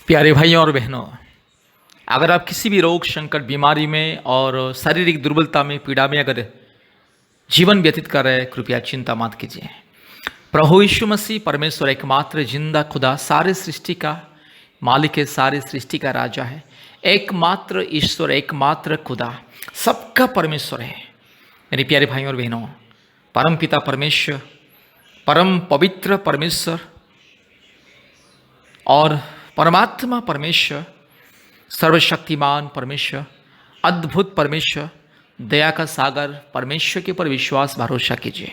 प्यारे भाइयों और बहनों, अगर आप किसी भी रोग संकट बीमारी में और शारीरिक दुर्बलता में पीड़ा में अगर जीवन व्यतीत कर रहे हैं, कृपया चिंता मत कीजिए। प्रभु यीशु मसीह परमेश्वर एकमात्र जिंदा खुदा, सारे सृष्टि का मालिक है, सारे सृष्टि का राजा है, एकमात्र ईश्वर, एकमात्र खुदा, सबका परमेश्वर है। मेरे प्यारे भाइयों और बहनों, परम पिता परमेश्वर, परम पवित्र परमेश्वर और परमात्मा परमेश्वर, सर्वशक्तिमान परमेश्वर, अद्भुत परमेश्वर, दया का सागर परमेश्वर के ऊपर विश्वास भरोसा कीजिए।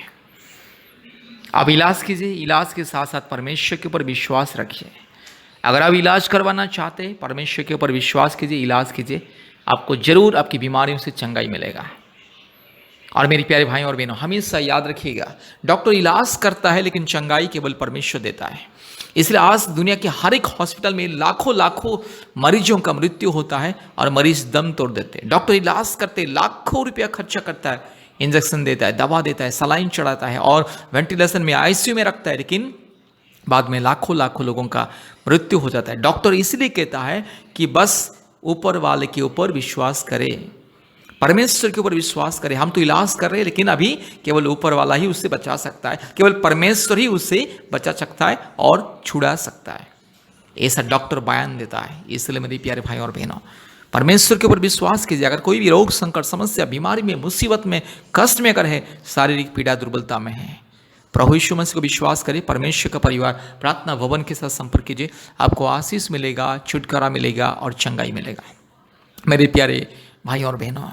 आप इलाज कीजिए, इलाज के साथ साथ परमेश्वर के ऊपर विश्वास रखिए। अगर आप इलाज करवाना चाहते हैं, परमेश्वर के ऊपर विश्वास कीजिए, इलाज कीजिए, आपको जरूर आपकी बीमारियों से चंगाई मिलेगा। और मेरे प्यारे भाइयों और बहनों, हमेशा याद रखिएगा, डॉक्टर इलाज करता है लेकिन चंगाई केवल परमेश्वर देता है। इसलिए आज दुनिया के हर एक हॉस्पिटल में लाखों लाखों मरीजों का मृत्यु होता है और मरीज दम तोड़ देते हैं। डॉक्टर इलाज करते लाखों रुपया खर्चा करता है, इंजेक्शन देता है, दवा देता है, सलाइन चढ़ाता है और वेंटिलेशन में आईसीयू में रखता है, लेकिन बाद में लाखों लाखों लोगों का मृत्यु हो जाता है। डॉक्टर इसलिए कहता है कि बस ऊपर वाले के ऊपर विश्वास करें, परमेश्वर के ऊपर विश्वास करें। हम तो इलाज कर रहे हैं, लेकिन अभी केवल ऊपर वाला ही उससे बचा सकता है, केवल परमेश्वर ही उससे बचा सकता है और छुड़ा सकता है, ऐसा डॉक्टर बयान देता है। इसलिए मेरे प्यारे भाई और बहनों, परमेश्वर के ऊपर विश्वास कीजिए। अगर कोई भी रोग संकट समस्या बीमारी में मुसीबत में कष्ट में अगर है, शारीरिक पीड़ा दुर्बलता में है, प्रभु यीशु मसीह को विश्वास करें। परमेश्वर का परिवार प्रार्थना भवन के साथ संपर्क कीजिए, आपको आशीष मिलेगा, छुटकारा मिलेगा और चंगाई मिलेगा। मेरे प्यारे भाई और बहनों,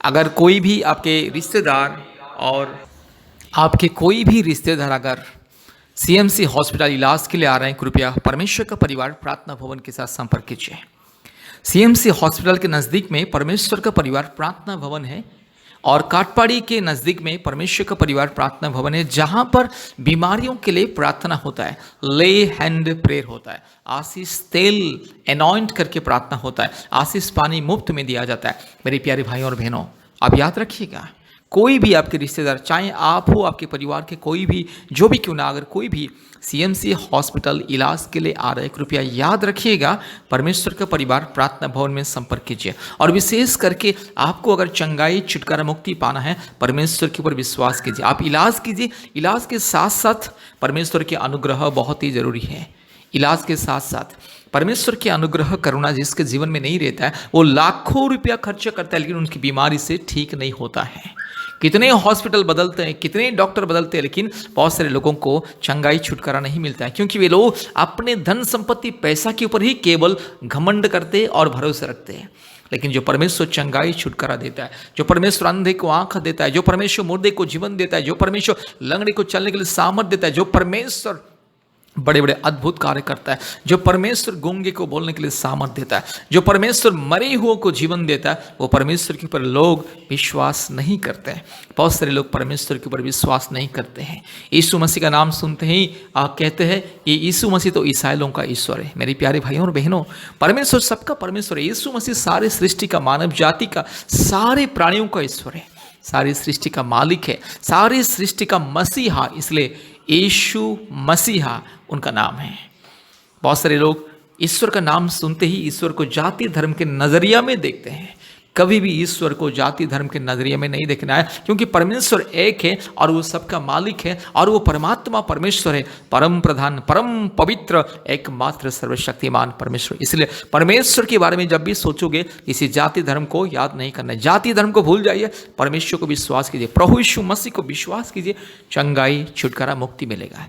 अगर कोई भी आपके रिश्तेदार और आपके कोई भी रिश्तेदार अगर सीएमसी हॉस्पिटल इलाज के लिए आ रहे हैं, कृपया परमेश्वर का परिवार प्रार्थना भवन के साथ संपर्क कीजिए। सीएमसी हॉस्पिटल के नज़दीक में परमेश्वर का परिवार प्रार्थना भवन है और काटपाड़ी के नज़दीक में परमेश्वर का परिवार प्रार्थना भवन है, जहां पर बीमारियों के लिए प्रार्थना होता है, ले हैंड प्रेयर होता है, आशीष तेल एनॉइंट करके प्रार्थना होता है, आशीष पानी मुफ्त में दिया जाता है। मेरे प्यारे भाई और बहनों, आप याद रखिएगा, कोई भी आपके रिश्तेदार, चाहे आप हो, आपके परिवार के कोई भी, जो भी क्यों ना, अगर कोई भी सीएमसी हॉस्पिटल इलाज के लिए आ रहे, कृपया याद रखिएगा, परमेश्वर का परिवार प्रार्थना भवन में संपर्क कीजिए। और विशेष करके आपको अगर चंगाई छुटकारा मुक्ति पाना है, परमेश्वर के ऊपर विश्वास कीजिए, आप इलाज कीजिए। इलाज के साथ साथ परमेश्वर के अनुग्रह बहुत ही जरूरी है। इलाज के साथ साथ परमेश्वर के अनुग्रह करुणा जिसके जीवन में नहीं रहता है, वो लाखों रुपया खर्च करता है, लेकिन उनकी बीमारी से ठीक नहीं होता है। कितने हॉस्पिटल बदलते हैं, कितने डॉक्टर बदलते हैं, लेकिन बहुत सारे लोगों को चंगाई छुटकारा नहीं मिलता है, क्योंकि वे लोग अपने धन संपत्ति पैसा के ऊपर ही केवल घमंड करते और भरोसे रखते हैं। लेकिन जो परमेश्वर चंगाई छुटकारा देता है, जो परमेश्वर अंधे को आंख देता है, जो परमेश्वर मुर्दे को जीवन देता है, जो परमेश्वर लंगड़े को चलने के लिए सामर्थ देता है, जो परमेश्वर बड़े बड़े अद्भुत कार्य करता है, जो परमेश्वर गूंगे को बोलने के लिए सामर्थ देता है, जो परमेश्वर मरे हुओं को जीवन देता है, वो परमेश्वर के ऊपर लोग विश्वास नहीं करते हैं। बहुत सारे लोग परमेश्वर के ऊपर विश्वास नहीं करते हैं। यीशु मसीह का नाम सुनते ही कहते हैं कि यीशु मसीह तो ईसाइयों का ईश्वर है। मेरे प्यारे भाइयों और बहनों, परमेश्वर सबका परमेश्वर है। यीशु मसीह सारे सृष्टि का, मानव जाति का, सारे प्राणियों का ईश्वर है, सारी सृष्टि का मालिक है, सारी सृष्टि का मसीहा, इसलिए यीशु मसीहा उनका नाम है। बहुत सारे लोग ईश्वर का नाम सुनते ही ईश्वर को जाति धर्म के नजरिया में देखते हैं। कभी भी ईश्वर को जाति धर्म के नजरिए में नहीं देखना है, क्योंकि परमेश्वर एक है और वो सबका मालिक है और वो परमात्मा परमेश्वर है, परम प्रधान, परम पवित्र, एकमात्र सर्वशक्तिमान परमेश्वर। इसलिए परमेश्वर के बारे में जब भी सोचोगे, किसी जाति धर्म को याद नहीं करना है, जाति धर्म को भूल जाइए, परमेश्वर को विश्वास कीजिए, प्रभु यीशु मसीह को विश्वास कीजिए, चंगाई छुटकारा मुक्ति मिलेगा।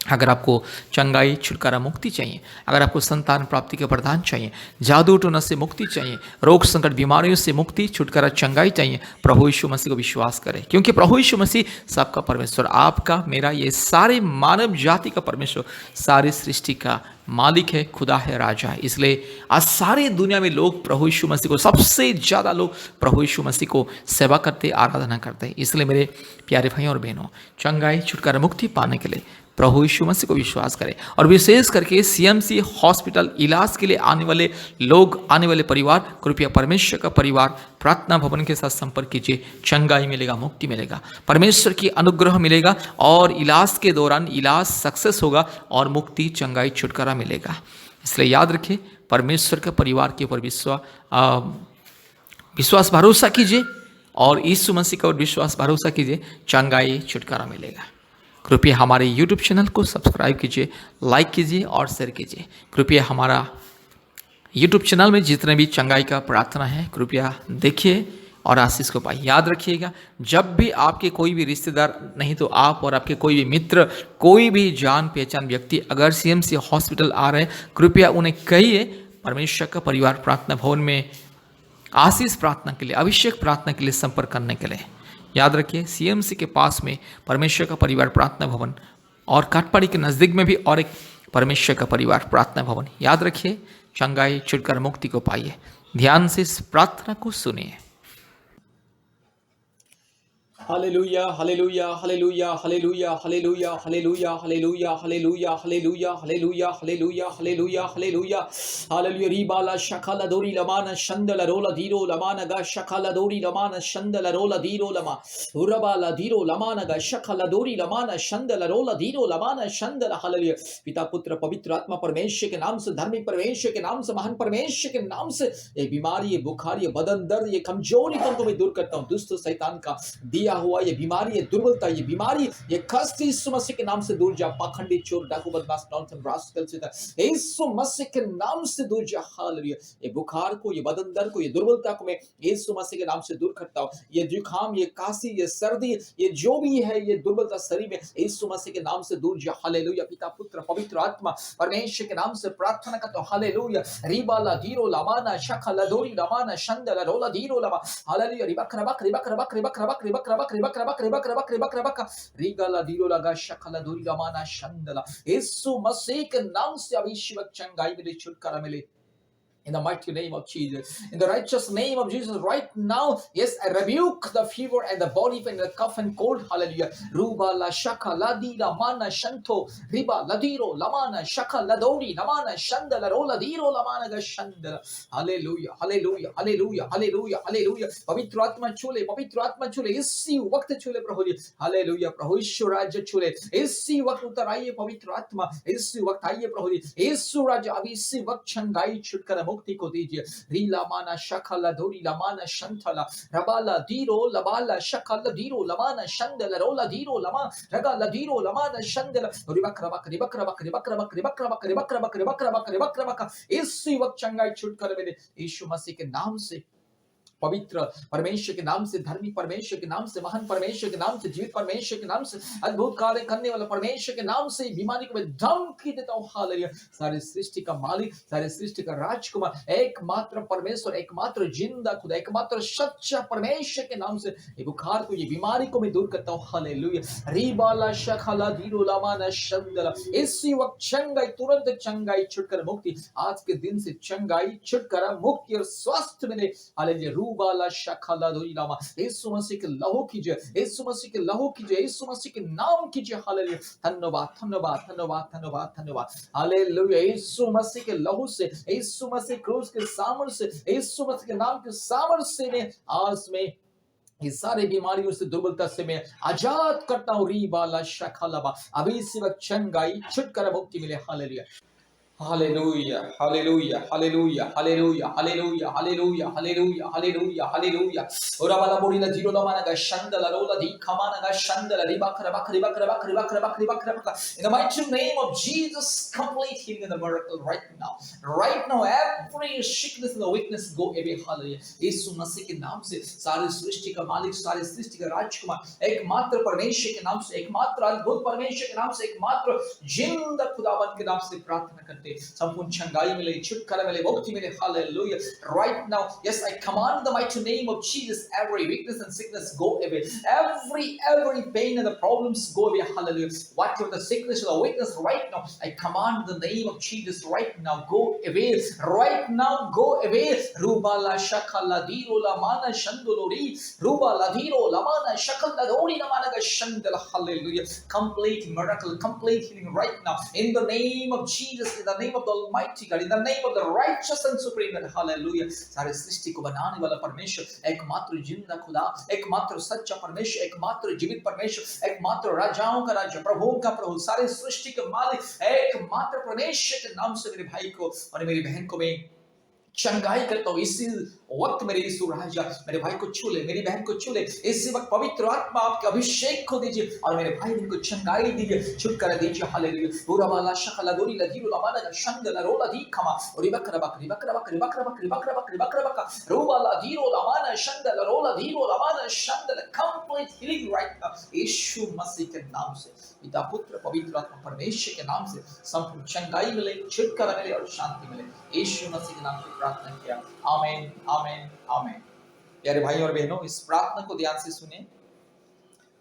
अगर आपको चंगाई छुटकारा मुक्ति चाहिए, अगर आपको संतान प्राप्ति के वरदान चाहिए, जादू टोना से मुक्ति चाहिए, रोग संकट बीमारियों से मुक्ति छुटकारा चंगाई चाहिए, प्रभु यीशु मसीह को विश्वास करें, क्योंकि प्रभु यीशु मसीह सबका परमेश्वर, आपका, मेरा, ये सारे मानव जाति का परमेश्वर, सारी सृष्टि का मालिक है, खुदा है, राजा है। इसलिए आज सारी दुनिया में लोग प्रभु यीशु मसीह को, सबसे ज़्यादा लोग प्रभु यीशु मसीह को सेवा करते, आराधना करते हैं। इसलिए मेरे प्यारे भाइयों और बहनों, चंगाई छुटकारा मुक्ति पाने के लिए प्रभु यीशु मसीह को विश्वास करें। और विशेष करके सीएमसी हॉस्पिटल इलाज के लिए आने वाले लोग, आने वाले परिवार, कृपया परमेश्वर का परिवार प्रार्थना भवन के साथ संपर्क कीजिए। चंगाई मिलेगा, मुक्ति मिलेगा, परमेश्वर की अनुग्रह मिलेगा और इलाज के दौरान इलाज सक्सेस होगा और मुक्ति, चंगाई, छुटकारा मिलेगा। इसलिए याद रखिए, परमेश्वर के परिवार के ऊपर विश्वास भरोसा कीजिए और यीशु मसीह का विश्वास भरोसा कीजिए, चंगाई, छुटकारा मिलेगा। कृपया हमारे YouTube चैनल को सब्सक्राइब कीजिए, लाइक कीजिए और शेयर कीजिए। कृपया हमारा YouTube चैनल में जितने भी चंगाई का प्रार्थना है, कृपया देखिए और आशीष को पाइए। याद रखिएगा, जब भी आपके कोई भी रिश्तेदार, नहीं तो आप और आपके कोई भी मित्र, कोई भी जान पहचान व्यक्ति अगर CMC हॉस्पिटल आ रहे हैं, कृपया उन्हें कहिए परमेश्वर का परिवार प्रार्थना भवन में आशीष प्रार्थना के लिए, अभिषेक प्रार्थना के लिए संपर्क करने के लिए। याद रखिए, CMC के पास में परमेश्वर का परिवार प्रार्थना भवन और काटपाड़ी के नज़दीक में भी और एक परमेश्वर का परिवार प्रार्थना भवन। याद रखिए, चंगाई, छुटकारा, मुक्ति को पाइए। ध्यान से इस प्रार्थना को सुनिए। Hallelujah hallelujah hallelujah hallelujah hallelujah hallelujah hallelujah hallelujah hallelujah hallelujah hallelujah hallelujah hallelujah hallelujah रीबाला शखाला दोरी लमाना शंदला रोला धीरो लमाना गा शखाला दोरी लमाना शंदला रोला धीरो लमा उरबाला धीरो लमाना गा शखाला दोरी लमाना शंदला रोला धीरो लमाना शंदला। हालेलुया। पिता पुत्र पवित्र आत्मा परमेश्वर के नाम से, धार्मिक परमेश्वर के नाम से, महान परमेश्वर के नाम से ये बीमारी, ये बुखार, ये बदन दर्द, ये कमजोरी को मैं दूर करता हूँ। दुष्ट शैतान का दिया हुआ ये बीमारी, ये दुर्बलता, ये बीमारी, ये कष्ट यीशु मसीह के नाम से दूर जा। पाखंडी, चोर, डाकू, बदमाश, नॉनसेंस, रास्कल से यीशु मसीह के नाम से दूर जा। हालेलुया। ये बुखार को, ये बदन दर्द को, ये दुर्बलता को मैं यीशु मसीह के नाम से दूर करता हूँ। ये जुकाम, ये काशी, ये सर्दी, ये जो भी है, ये दुर्बलता शरीर में, यीशु मसीह के नाम से दूर जा। हालेलुया। पिता पुत्र पवित्र आत्मा परमेश्वर के नाम से प्रार्थना करता हूँ। हालेलुया। रिबाला धीरो लमाना शखला दोरी लमाना शंदला रोला धीरो लमा। हालेलुया। रिबक रबक रिबक रबक रिबक रबक रिबक रबक रिबक रबक रिबक रबक रिबक रबक रिगला धीरो लगा शखला दोरी लमाना शंदला। यीशु मसीह के नाम से अभिषेक, चंगाई मिले, छुटकारा मिले। In the mighty name of Jesus, in the righteous name of Jesus, right now, yes, I rebuke the fever and the body pain, the cough and cold. Hallelujah. Ruba la shaka ladi la mana shanto, riba ladiro lamana shaka ladori lamana shanda la rola diro lamana ga shanda. Hallelujah, hallelujah, hallelujah, hallelujah, hallelujah. पवित्र आत्मा छूले इसी वक्त छूले प्रभु जी। Hallelujah. प्रभु यीशु राज्य छूले इसी वक्त, उतर आइए पवित्र आत्मा, इसी वक्त आइए प्रभु जी। यीशु राज्य अभी इसी वक्त चंगाई, छुटकारा, मुक्ति को दीजिए। रीला माना शखला दोरी लमाना शंथला रबाला धीरो लबाला शखला धीरो लमाना शंदला रोला धीरो लमा रगाला धीरो लमाना शंदला रिबक रबक रिबक रबक रिबक रबक रिबक रबक रिबक रबक रिबक रबक रिबक रबक। इसी वक्त चंगाई, छुटकारा मिले यीशु मसीह के नाम से, पवित्र परमेश्वर के नाम से, धार्मिक परमेश्वर के नाम से, महान परमेश्वर के नाम से, जीवित परमेश्वर के नाम से, अद्भुत कार्य करने वाला परमेश्वर के नाम से बीमारी को मैं धमकी देता हूँ। हालेलुया। सारे सृष्टि का मालिक, सारे सृष्टि का राजकुमार, एकमात्र परमेश्वर, एकमात्र जिंदा खुदा, एकमात्र सच्चा परमेश्वर के नाम से ये बुखार को, ये बीमारी को मैं दूर करता हूँ। हालेलुया। रीबाला शखला धीरो लामाना शंदला। इसी वक्त चंगाई, तुरंत चंगाई, छुटकारा, मुक्ति, आज के दिन से चंगाई, छुटकारा, मुक्ति और स्वास्थ्य मिले। हालेलुया। रूबाला शखला दोरी लामा। यीशु मसीह के लहू कीजिए, यीशु मसीह के लहू कीजिए, यीशु मसीह के नाम कीजिए। हालेलुया। धन्यवाद धन्यवाद धन्यवाद धन्यवाद धन्यवाद। हालेलुया। यीशु मसीह के लहू से, यीशु मसीह क्रूस के सामर्थ्य से, यीशु मसीह के नाम के सामर्थ्य से मैं आज में ये सारे बीमारियों से, दुर्बलता से मैं आजाद करता हूँ। रीबाला शखला। अभी इसी वक्त चंगाई, छुटकारा, मुक्ति मिले। Hallelujah. Hallelujah, hallelujah, hallelujah, hallelujah, hallelujah, hallelujah, hallelujah, hallelujah, hallelujah. Ora bala borila jiro la mana ga shandala rola di kamana ga shandala ribakra bakri bakra bakri bakra bakri bakra bakra. In the mighty name of Jesus, complete healing and the miracle right now. Right now, every sickness and the weakness go away. Hallelujah. यीशु मसीह के नाम से सारी सृष्टि का मालिक, सारी सृष्टि का राजकुमार, एकमात्र परमेश्वर के नाम से, एकमात्र अद्भुत परमेश्वर के नाम से, एकमात्र जिंदा खुदावन के नाम से प्रार्थना करता करते, संपूर्ण चंगाई मिले, छुटकारा मिले, मुक्ति मिले। Hallelujah. Right now, yes, I command the mighty name of Jesus, every weakness and sickness go away. Every pain and the problems go away. Hallelujah. Whatever the sickness or the weakness right now, I command the name of Jesus right now, go away. Right now, go away. Ruba la shakala diro la mana shandolori. Ruba la diro la mana shakala dori la mana shandala. Hallelujah. Complete miracle, complete healing right now. In the name of Jesus, in the name of the Almighty God, in the name of the righteous and supreme God. Hallelujah. सारे सृष्टि को बनाने वाला परमेश्वर, एकमात्र जिंदा खुदा, एकमात्र सच्चा परमेश्वर, एकमात्र जीवित परमेश्वर, एकमात्र राजाओं का राजा, प्रभुओं का प्रभु, सारे सृष्टि के मालिक, एकमात्र परमेश्वर के नाम से मेरे भाई को और मेरी बहन को मैं चंगाई करता हूँ। इसी वक्त मेरे यीशु राजा मेरे भाई को छू ले, मेरी बहन को छू ले। इसी वक्त पवित्र आत्मा आपके अभिषेक को दीजिए और मेरे भाई बहन को चंगाई दीजिए, छुटकारा दीजिए। हालेलुया। पूरा वाला शकला दोरी लधीरु लमाना शंदला रोला दी खमा और बकरा बकरी बकरा बकरी बकरा बकरी बकरा बकरी बकरा बकरा रोला लधीरु लमाना शंदला रोला धीरु लमाना शंदला। कंप्लीट हीलिंग राइट नाउ यीशु मसीह के नाम से, पिता पुत्र पवित्र आत्मा परमेश्वर के नाम से संपूर्ण चंगाई मिले, छुटकारा मिले और शांति मिले। यीशु मसीह के नाम से प्रार्थना किया। आमीन आमीन आमीन। प्यारे भाई और बहनों, इस प्रार्थना को ध्यान से सुने।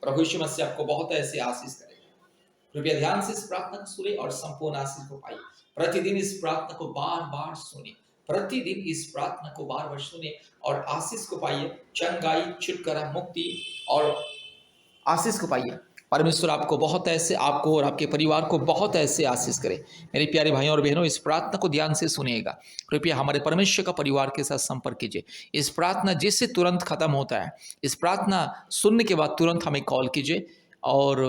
प्रभु यीशु मसीह आपको बहुत ऐसे आशीष करेगा। कृपया ध्यान से इस प्रार्थना को सुने और संपूर्ण आशीष को पाइए। प्रतिदिन इस प्रार्थना को बार बार सुने, प्रतिदिन इस प्रार्थना को बार बार सुने और आशीष को पाइए, चंगाई, छुटकारा, मुक्ति और आशीष को पाइए। परमेश्वर आपको बहुत ऐसे, आपको और आपके परिवार को बहुत ऐसे आशीष करे। मेरे प्यारे भाइयों और बहनों, इस प्रार्थना को ध्यान से सुनिएगा। कृपया हमारे परमेश्वर का परिवार के साथ संपर्क कीजिए। इस प्रार्थना जिससे तुरंत खत्म होता है, इस प्रार्थना सुनने के बाद तुरंत हमें कॉल कीजिए और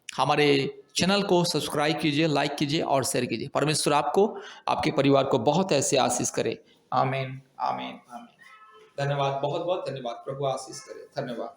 हमारे चैनल को सब्सक्राइब कीजिए, लाइक कीजिए और शेयर कीजिए। परमेश्वर आपको, आपके परिवार को बहुत ऐसे आशीष करे। आमीन आमीन आमीन। धन्यवाद, बहुत बहुत धन्यवाद। प्रभु आशीष करे। धन्यवाद।